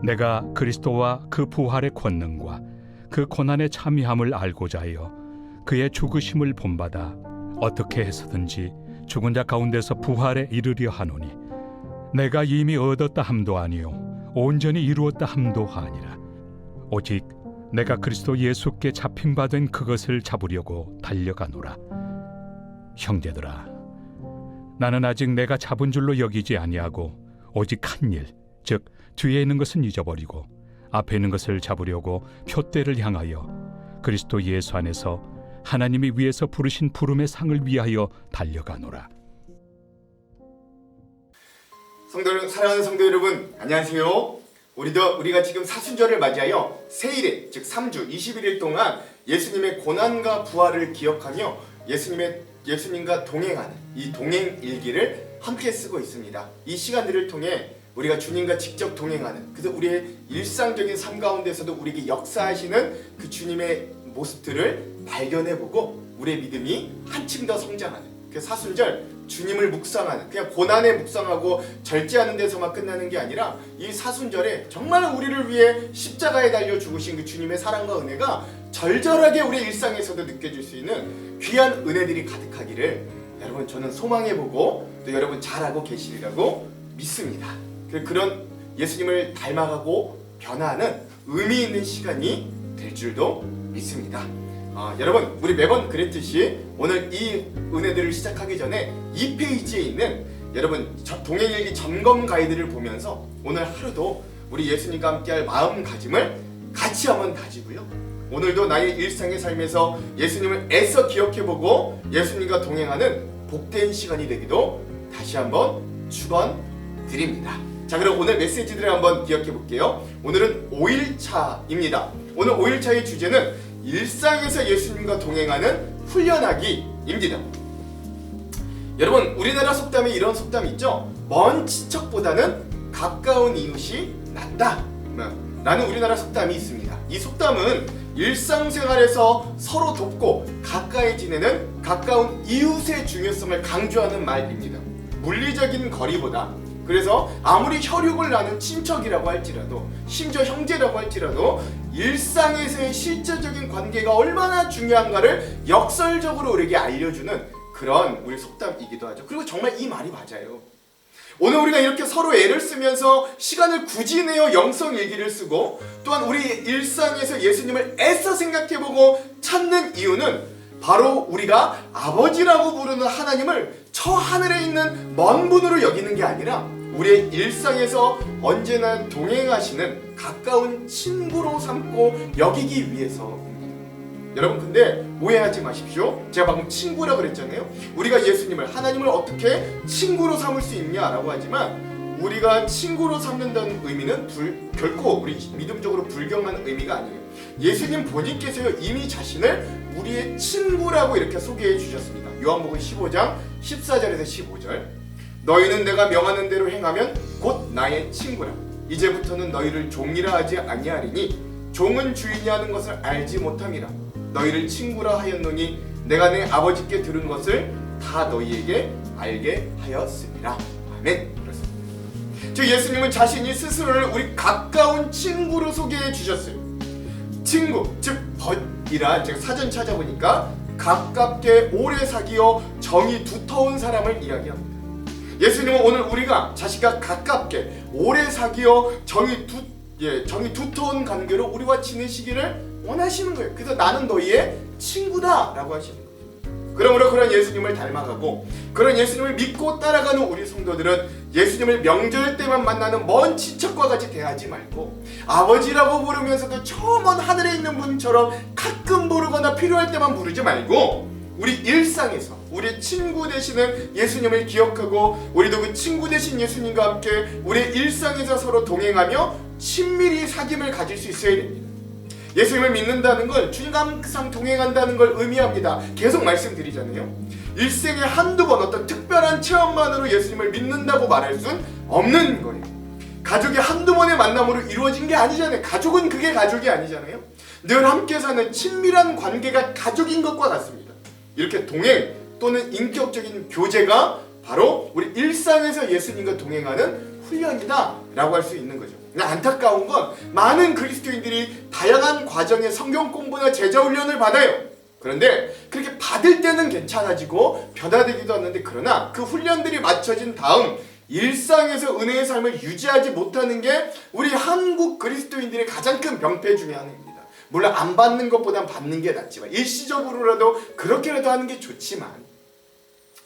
내가 그리스도와 그 부활의 권능과 그 고난의 참여함을 알고자 하여 그의 죽으심을 본받아 어떻게 해서든지 죽은 자 가운데서 부활에 이르려 하노니, 내가 이미 얻었다 함도 아니요 온전히 이루었다 함도 아니라 오직 내가 그리스도 예수께 잡힌 바 된 그것을 잡으려고 달려가노라. 형제들아, 나는 아직 내가 잡은 줄로 여기지 아니하고 오직 한 일, 즉 뒤에 있는 것은 잊어버리고 앞에 있는 것을 잡으려고 표대를 향하여 그리스도 예수 안에서 하나님이 위에서 부르신 부름의 상을 위하여 달려가노라. 사랑하는 성도 여러분, 안녕하세요. 우리가 지금 사순절을 맞이하여 세일에, 즉 3주 21일 동안 예수님의 고난과 부활을 기억하며 예수님과 동행하는 이 동행 일기를 함께 쓰고 있습니다. 이 시간들을 통해 우리가 주님과 직접 동행하는, 그래서 우리의 일상적인 삶 가운데서도 우리에게 역사하시는 그 주님의 모습들을 발견해보고 우리의 믿음이 한층 더 성장하는, 그 사순절 주님을 묵상하는, 그냥 고난에 묵상하고 절제하는 데서만 끝나는 게 아니라 이 사순절에 정말 우리를 위해 십자가에 달려 죽으신 그 주님의 사랑과 은혜가 절절하게 우리의 일상에서도 느껴질 수 있는 귀한 은혜들이 가득하기를 여러분 저는 소망해보고 또 여러분 잘하고 계시리라고 믿습니다. 그런 예수님을 닮아가고 변화하는 의미 있는 시간이 될 줄도 믿습니다. 여러분, 우리 매번 그랬듯이 오늘 이 은혜들을 시작하기 전에 2페이지에 있는 여러분 동행일기 점검 가이드를 보면서 오늘 하루도 우리 예수님과 함께할 마음가짐을 같이 한번 다지고요. 오늘도 나의 일상의 삶에서 예수님을 애써 기억해보고 예수님과 동행하는 복된 시간이 되기도 다시 한번 축원드립니다. 자, 그럼 오늘 메시지들을 한번 기억해볼게요. 오늘은 5일차입니다. 오늘 5일차의 주제는 일상에서 예수님과 동행하는 훈련하기입니다. 여러분, 우리나라 속담에 이런 속담이 있죠. 먼 친척보다는 가까운 이웃이 낫다 라는 우리나라 속담이 있습니다. 이 속담은 일상생활에서 서로 돕고 가까이 지내는 가까운 이웃의 중요성을 강조하는 말입니다. 물리적인 거리보다, 그래서 아무리 혈육을 나눈 친척이라고 할지라도, 심지어 형제라고 할지라도 일상에서의 실제적인 관계가 얼마나 중요한가를 역설적으로 우리에게 알려주는 그런 우리 속담이기도 하죠. 그리고 정말 이 말이 맞아요. 오늘 우리가 이렇게 서로 애를 쓰면서 시간을 굳이 내어 영성일기를 쓰고 또한 우리 일상에서 예수님을 애써 생각해보고 찾는 이유는 바로 우리가 아버지라고 부르는 하나님을 저 하늘에 있는 먼 분으로 여기는 게 아니라 우리의 일상에서 언제나 동행하시는 가까운 친구로 삼고 여기기 위해서입니다. 여러분, 근데 오해하지 마십시오. 제가 방금 친구라 그랬잖아요. 우리가 예수님을, 하나님을 어떻게 친구로 삼을 수 있냐라고 하지만 우리가 친구로 삼는다는 의미는 결코 우리 믿음적으로 불경한 의미가 아니에요. 예수님 본인께서요 이미 자신을 우리의 친구라고 이렇게 소개해 주셨습니다. 요한복음 15장 14절에서 15절. 너희는 내가 명하는 대로 행하면 곧 나의 친구라. 이제부터는 너희를 종이라 하지 아니하리니 종은 주인이 하는 것을 알지 못함이라. 너희를 친구라 하였노니 내가 내 아버지께 들은 것을 다 너희에게 알게 하였습니다. 아멘. 그렇습니다. 즉 예수님은 자신이 스스로를 우리 가까운 친구로 소개해 주셨어요. 친구, 즉 벗이라 제가 사전 찾아보니까 가깝게 오래 사귀어 정이 두터운 사람을 이야기합니다. 예수님은 오늘 우리가 자신과 가깝게 오래 사귀어 정이 두터운 관계로 우리와 지내시기를 원하시는 거예요. 그래서 나는 너희의 친구다 라고 하시는 거예요. 그러므로 그런 예수님을 닮아가고 그런 예수님을 믿고 따라가는 우리 성도들은 예수님을 명절 때만 만나는 먼 친척과 같이 대하지 말고 아버지라고 부르면서도 저 먼 하늘에 있는 분처럼 가끔 부르거나 필요할 때만 부르지 말고 우리 일상에서 우리 친구 되시는 예수님을 기억하고 우리도 그 친구 되신 예수님과 함께 우리의 일상에서 서로 동행하며 친밀히 사귐을 가질 수 있어야 됩니다. 예수님을 믿는다는 걸 주님과 항상 동행한다는 걸 의미합니다. 계속 말씀드리잖아요. 일생에 한두 번 어떤 특별한 체험만으로 예수님을 믿는다고 말할 순 없는 거예요. 가족이 한두 번의 만남으로 이루어진 게 아니잖아요. 가족은 그게 가족이 아니잖아요. 늘 함께 사는 친밀한 관계가 가족인 것과 같습니다. 이렇게 동행 또는 인격적인 교제가 바로 우리 일상에서 예수님과 동행하는 훈련이다 라고 할 수 있는 거죠. 안타까운 건 많은 그리스도인들이 다양한 과정의 성경 공부나 제자 훈련을 받아요. 그런데 그렇게 받을 때는 괜찮아지고 변화되기도 하는데, 그러나 그 훈련들이 마쳐진 다음 일상에서 은혜의 삶을 유지하지 못하는 게 우리 한국 그리스도인들의 가장 큰 병폐 중에 하나입니다. 물론 안 받는 것보단 받는 게 낫지만, 일시적으로라도 그렇게라도 하는 게 좋지만,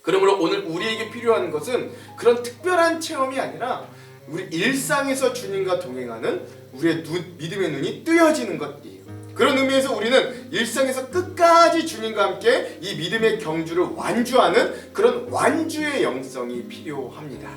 그러므로 오늘 우리에게 필요한 것은 그런 특별한 체험이 아니라 우리 일상에서 주님과 동행하는 우리의 믿음의 눈이 뜨여지는 것이에요. 그런 의미에서 우리는 일상에서 끝까지 주님과 함께 이 믿음의 경주를 완주하는 그런 완주의 영성이 필요합니다.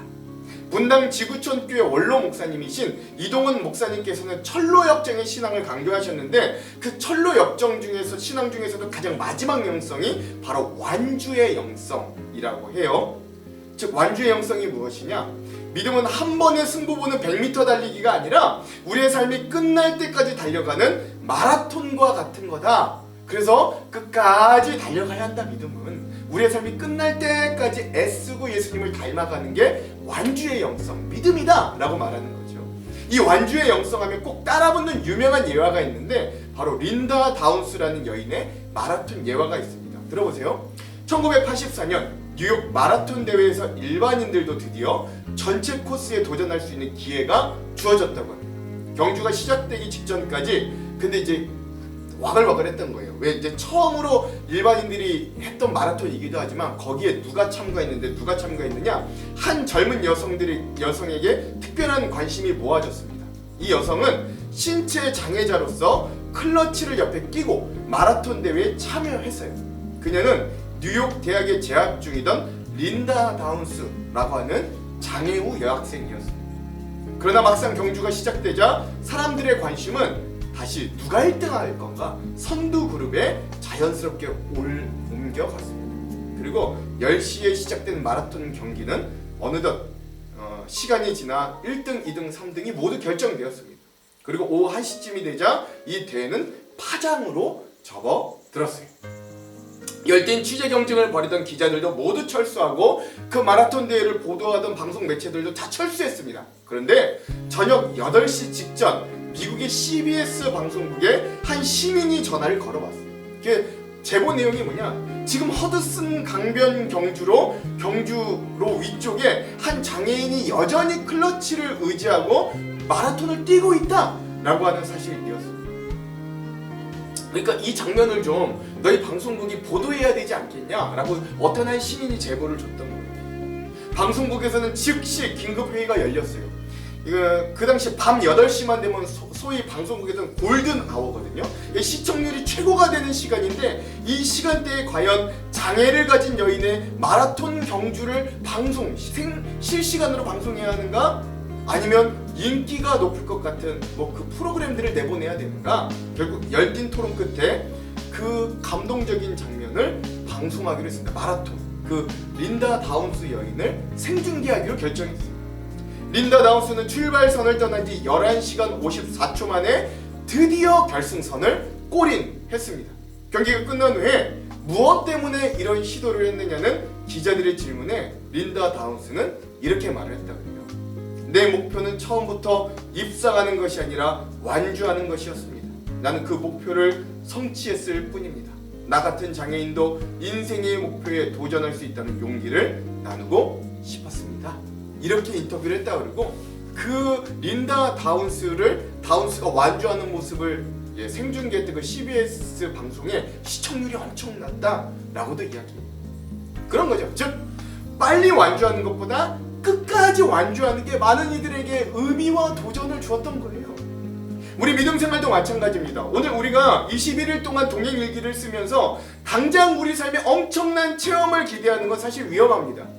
분당 지구촌교회 원로 목사님이신 이동훈 목사님께서는 철로 역정의 신앙을 강조하셨는데, 그 철로 역정 중에서 신앙 중에서도 가장 마지막 영성이 바로 완주의 영성이라고 해요. 즉 완주의 영성이 무엇이냐? 믿음은 한 번의 승부 보는 100m 달리기가 아니라 우리의 삶이 끝날 때까지 달려가는 마라톤과 같은 거다. 그래서 끝까지 달려가야 한다. 믿음은 우리의 삶이 끝날 때까지 애쓰고 예수님을 닮아가는 게 완주의 영성, 믿음이다 라고 말하는 거죠. 이 완주의 영성 하면 꼭 따라붙는 유명한 예화가 있는데, 바로 린다 다운스라는 여인의 마라톤 예화가 있습니다. 들어보세요. 1984년 뉴욕 마라톤 대회에서 일반인들도 드디어 전체 코스에 도전할 수 있는 기회가 주어졌다고 합니다. 경주가 시작되기 직전까지 근데 이제 와글와글했던 거예요. 왜? 이제 처음으로 일반인들이 했던 마라톤이기도 하지만, 거기에 누가 참가했느냐? 한 젊은 여성에게 특별한 관심이 모아졌습니다. 이 여성은 신체 장애자로서 클러치를 옆에 끼고 마라톤 대회에 참여했어요. 그녀는 뉴욕 대학에 재학 중이던 린다 다운스라고 하는 장애우 여학생이었습니다. 그러나 막상 경주가 시작되자 사람들의 관심은 다시 누가 1등 할 건가? 선두 그룹에 자연스럽게 옮겨갔습니다. 그리고 10시에 시작된 마라톤 경기는 어느덧 시간이 지나 1등, 2등, 3등이 모두 결정되었습니다. 그리고 오후 1시쯤이 되자 이 대회는 파장으로 접어들었어요. 열띤 취재 경쟁을 벌이던 기자들도 모두 철수하고 그 마라톤 대회를 보도하던 방송 매체들도 다 철수했습니다. 그런데 저녁 8시 직전 미국의 CBS 방송국에 한 시민이 전화를 걸어봤어요. 그 제보 내용이 뭐냐? 지금 허드슨 강변 경주로 위쪽에 한 장애인이 여전히 클러치를 의지하고 마라톤을 뛰고 있다라고 하는 사실이었습니다. 그러니까 이 장면을 좀 너희 방송국이 보도해야 되지 않겠냐라고 어떤 한 시민이 제보를 줬던 거예요. 방송국에서는 즉시 긴급회의가 열렸어요. 그 당시 밤 8시만 되면 소위 방송국에서는 골든 아워거든요. 시청률이 최고가 되는 시간인데, 이 시간대에 과연 장애를 가진 여인의 마라톤 경주를 실시간으로 방송해야 하는가? 아니면 인기가 높을 것 같은 그 프로그램들을 내보내야 되는가? 결국 열띤 토론 끝에 그 감동적인 장면을 방송하기로 했습니다. 마라톤, 그 린다 다운스 여인을 생중계하기로 결정했습니다. 린다 다운스는 출발선을 떠난 지 11시간 54초 만에 드디어 결승선을 골인했습니다. 경기가 끝난 후에 무엇 때문에 이런 시도를 했느냐는 기자들의 질문에 린다 다운스는 이렇게 말을 했다고요. 내 목표는 처음부터 입상하는 것이 아니라 완주하는 것이었습니다. 나는 그 목표를 성취했을 뿐입니다. 나 같은 장애인도 인생의 목표에 도전할 수 있다는 용기를 나누고 싶었습니다. 이렇게 인터뷰를 했다 그러고, 그 린다 다운스가 완주하는 모습을 생중계했던 그 CBS 방송에 시청률이 엄청났다라고도 이야기해요. 그런 거죠. 즉 빨리 완주하는 것보다 끝까지 완주하는 게 많은 이들에게 의미와 도전을 주었던 거예요. 우리 믿음 생활도 마찬가지입니다. 오늘 우리가 21일 동안 동행일기를 쓰면서 당장 우리 삶에 엄청난 체험을 기대하는 건 사실 위험합니다.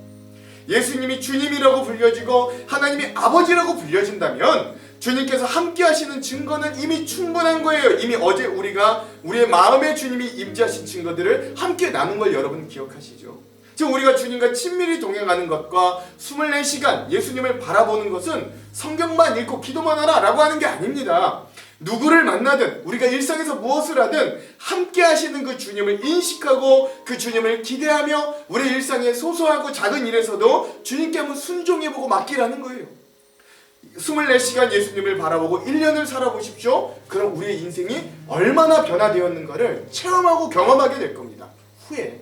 예수님이 주님이라고 불려지고 하나님이 아버지라고 불려진다면 주님께서 함께 하시는 증거는 이미 충분한 거예요. 이미 어제 우리가 우리의 마음에 주님이 임재하신 증거들을 함께 나눈 걸 여러분 기억하시죠? 즉 우리가 주님과 친밀히 동행하는 것과 24시간 예수님을 바라보는 것은 성경만 읽고 기도만 하라 라고 하는 게 아닙니다. 누구를 만나든 우리가 일상에서 무엇을 하든 함께 하시는 그 주님을 인식하고 그 주님을 기대하며 우리 일상의 소소하고 작은 일에서도 주님께 한번 순종해보고 맡기라는 거예요. 24시간 예수님을 바라보고 1년을 살아보십시오. 그럼 우리의 인생이 얼마나 변화되었는가를 체험하고 경험하게 될 겁니다. 후에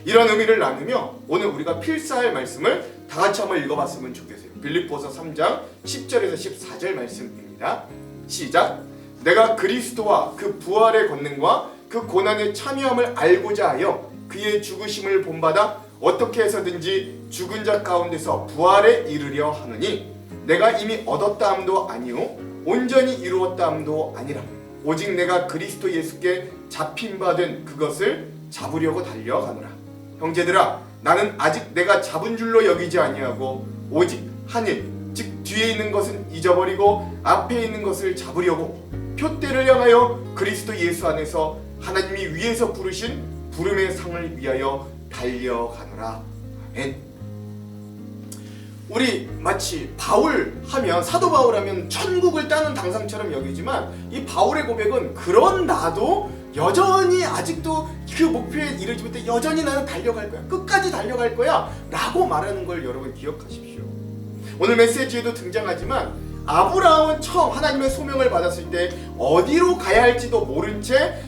이런 의미를 나누며 오늘 우리가 필사할 말씀을 다 같이 한번 읽어봤으면 좋겠어요. 빌립보서 3장 10절에서 14절 말씀입니다. 시작. 내가 그리스도와 그 부활의 권능과 그 고난의 참여함을 알고자 하여 그의 죽으심을 본받아 어떻게 해서든지 죽은 자 가운데서 부활에 이르려 하느니 내가 이미 얻었다 함도 아니요 온전히 이루었다 함도 아니라 오직 내가 그리스도 예수께 잡힌 바 된 그것을 잡으려고 달려가노라. 형제들아, 나는 아직 내가 잡은 줄로 여기지 아니하고 오직 하늘 즉 뒤에 있는 것은 잊어버리고 앞에 있는 것을 잡으려고 표대를 향하여 그리스도 예수 안에서 하나님이 위에서 부르신 부름의 상을 위하여 달려가노라. 아멘. 우리 마치 바울 하면, 사도 바울 하면 천국을 따는 당상처럼 여기지만 이 바울의 고백은 그런 나도 여전히 아직도 그 목표에 이르지 못해 여전히 나는 달려갈 거야, 끝까지 달려갈 거야 라고 말하는 걸 여러분 기억하십시오. 오늘 메시지에도 등장하지만 아브라함은 처음 하나님의 소명을 받았을 때 어디로 가야 할지도 모른 채,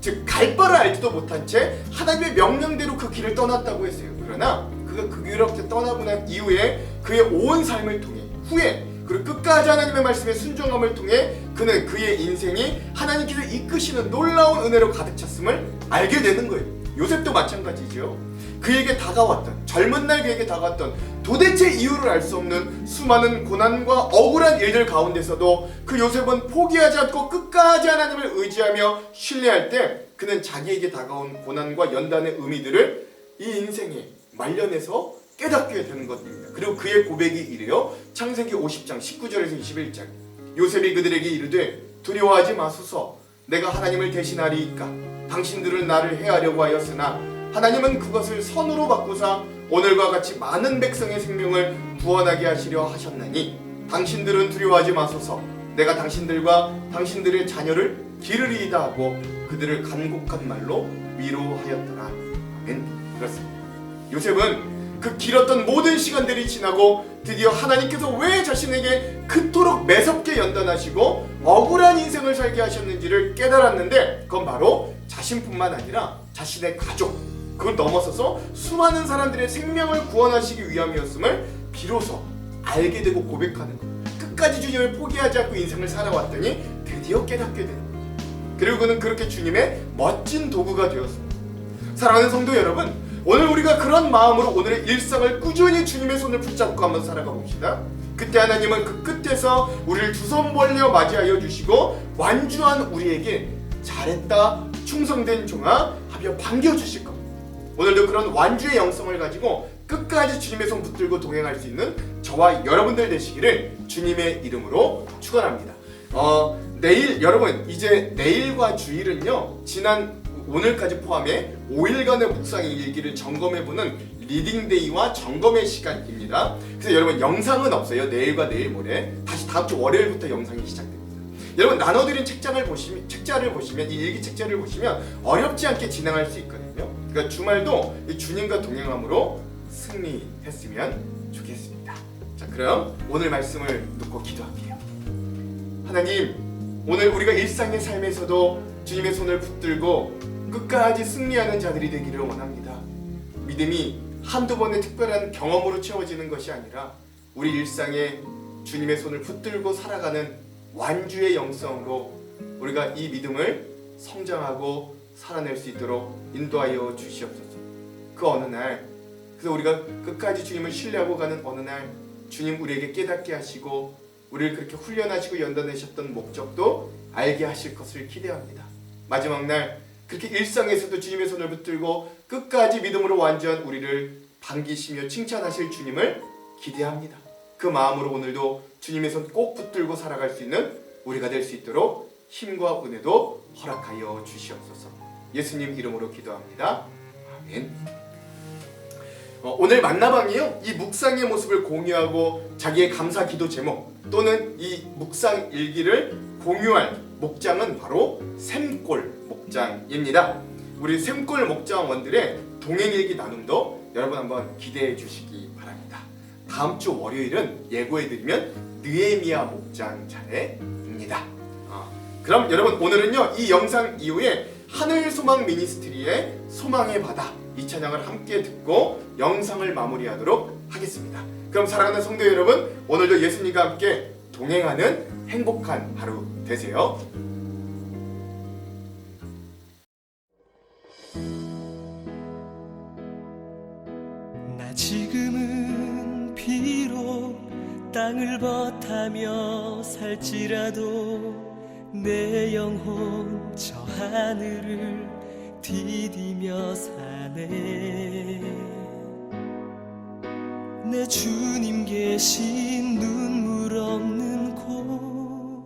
즉 갈 바를 알지도 못한 채 하나님의 명령대로 그 길을 떠났다고 했어요. 그러나 그가 그 길을 떠나고 난 이후에 그의 온 삶을 통해 후에 그리고 끝까지 하나님의 말씀에 순종함을 통해 그는 그의 인생이 하나님께서 이끄시는 놀라운 은혜로 가득 찼음을 알게 되는 거예요. 요셉도 마찬가지죠. 그에게 다가왔던, 젊은 날 그에게 다가왔던 도대체 이유를 알 수 없는 수많은 고난과 억울한 일들 가운데서도 그 요셉은 포기하지 않고 끝까지 하나님을 의지하며 신뢰할 때 그는 자기에게 다가온 고난과 연단의 의미들을 이 인생에 말년에서 깨닫게 되는 것입니다. 그리고 그의 고백이 이래요. 창세기 50장 19절에서 21절. 요셉이 그들에게 이르되 두려워하지 마소서, 내가 하나님을 대신하리이까. 당신들은 나를 해하려고 하였으나 하나님은 그것을 선으로 바꾸사 오늘과 같이 많은 백성의 생명을 구원하게 하시려 하셨나니 당신들은 두려워하지 마소서, 내가 당신들과 당신들의 자녀를 기르리이다 하고 그들을 간곡한 말로 위로하였더라. 아멘. 그렇습니다. 요셉은 그 길었던 모든 시간들이 지나고 드디어 하나님께서 왜 자신에게 그토록 매섭게 연단하시고 억울한 인생을 살게 하셨는지를 깨달았는데 그건 바로 자신뿐만 아니라 자신의 가족, 그걸 넘어서서 수많은 사람들의 생명을 구원하시기 위함이었음을 비로소 알게 되고 고백하는 것. 끝까지 주님을 포기하지 않고 인생을 살아왔더니 드디어 깨닫게 되는 거죠. 그리고 그는 그렇게 주님의 멋진 도구가 되었습니다. 사랑하는 성도 여러분, 오늘 우리가 그런 마음으로 오늘의 일상을 꾸준히 주님의 손을 붙잡고 한번 살아가 봅시다. 그때 하나님은 그 끝에서 우리를 두 손 벌려 맞이하여 주시고 완주한 우리에게 잘했다, 충성된 종아 하며 반겨주실 겁니다. 오늘도 그런 완주의 영성을 가지고 끝까지 주님의 손 붙들고 동행할 수 있는 저와 여러분들 되시기를 주님의 이름으로 축원합니다. 내일, 여러분 이제 내일과 주일은요, 지난 오늘까지 포함해 5일간의 묵상 일기를 점검해보는 리딩데이와 점검의 시간입니다. 그래서 여러분 영상은 없어요. 내일과 내일 모레 다시 다음 주 월요일부터 영상이 시작됩니다. 여러분 나눠드린 책자를 보시면 이 일기 책자를 보시면 어렵지 않게 진행할 수 있거든요. 그러니까 주말도 이 주님과 동행함으로 승리했으면 좋겠습니다. 자, 그럼 오늘 말씀을 놓고 기도할게요. 하나님, 오늘 우리가 일상의 삶에서도 주님의 손을 붙들고 끝까지 승리하는 자들이 되기를 원합니다. 믿음이 한두 번의 특별한 경험으로 채워지는 것이 아니라 우리 일상에 주님의 손을 붙들고 살아가는 완주의 영성으로 우리가 이 믿음을 성장하고 살아낼 수 있도록 인도하여 주시옵소서. 그 어느 날, 그래서 우리가 끝까지 주님을 신뢰하고 가는 어느 날 주님 우리에게 깨닫게 하시고 우리를 그렇게 훈련하시고 연단하셨던 목적도 알게 하실 것을 기대합니다. 마지막 날 그렇게 일상에서도 주님의 손을 붙들고 끝까지 믿음으로 완주한 우리를 반기시며 칭찬하실 주님을 기대합니다. 그 마음으로 오늘도 주님의 손 꼭 붙들고 살아갈 수 있는 우리가 될 수 있도록 힘과 은혜도 허락하여 주시옵소서. 예수님 이름으로 기도합니다. 아멘. 오늘 만나방이요, 이 묵상의 모습을 공유하고 자기의 감사 기도 제목 또는 이 묵상 일기를 공유할 목장은 바로 샘골 목장입니다. 우리 샘골 목장원들의 동행일기 나눔도 여러분 한번 기대해 주시기 바랍니다. 다음 주 월요일은 예고해드리면 느헤미야 목장 차례입니다. 그럼 여러분 오늘은요 이 영상 이후에 하늘소망 미니스트리의 소망의 바다 이 찬양을 함께 듣고 영상을 마무리하도록 하겠습니다. 그럼 사랑하는 성도 여러분, 오늘도 예수님과 함께 동행하는 행복한 하루 되세요. 나 지금은 비록 땅을 벗하며 살지라도 내 영혼 저 하늘을 디디며 사네. 내 주님 계신 눈물 없는 곳,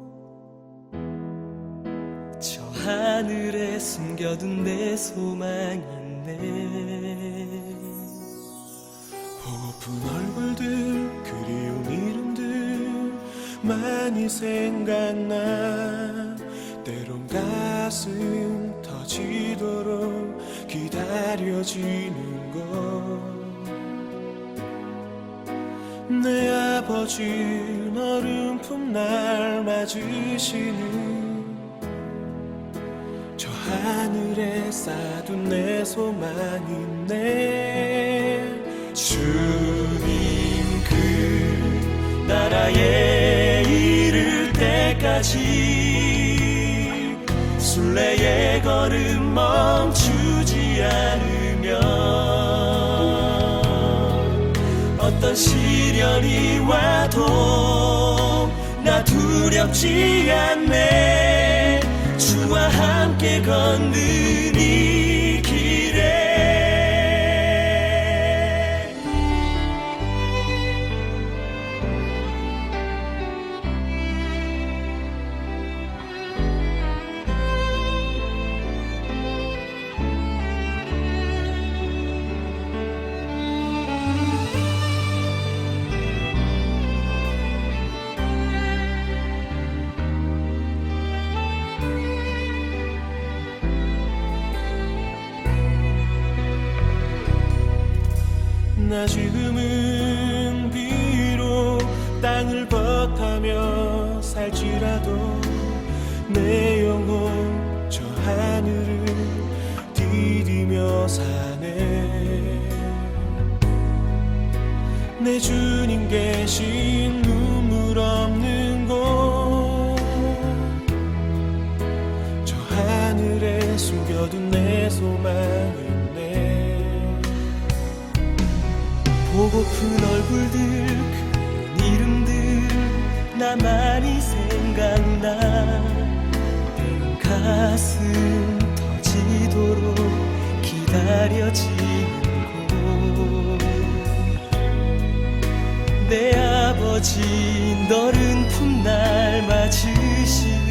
저 하늘에 숨겨둔 내 소망이 있네. 보고픈 얼굴들 그리운 이름들 많이 생각나. 때론 가슴 터지도록 기다려지는 것. 내 아버지 너른 품날 맞으시는 저 하늘에 쌓둔 내 소망이네. 주님 그 나라에 이를 때까지 순례의 걸음 멈추지 않으면 어떤 시련이 와도 나 두렵지 않네. 주와 함께 걷는 이 길에 나 지금은 비록 땅을 벗하며 살지라도 내 영혼 저 하늘을 디디며 사네. 내 주님 계신 눈물 없는 곳, 저 하늘에 숨겨둔 내 소망을 보고픈 얼굴들 그 이름들 나 많이 생각나. 때론 가슴 터지도록 기다려지는 곳. 내 아버지 너른 품날 맞으시는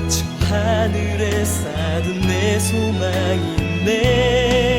저 하늘에 쌓둔 내 소망이 있네.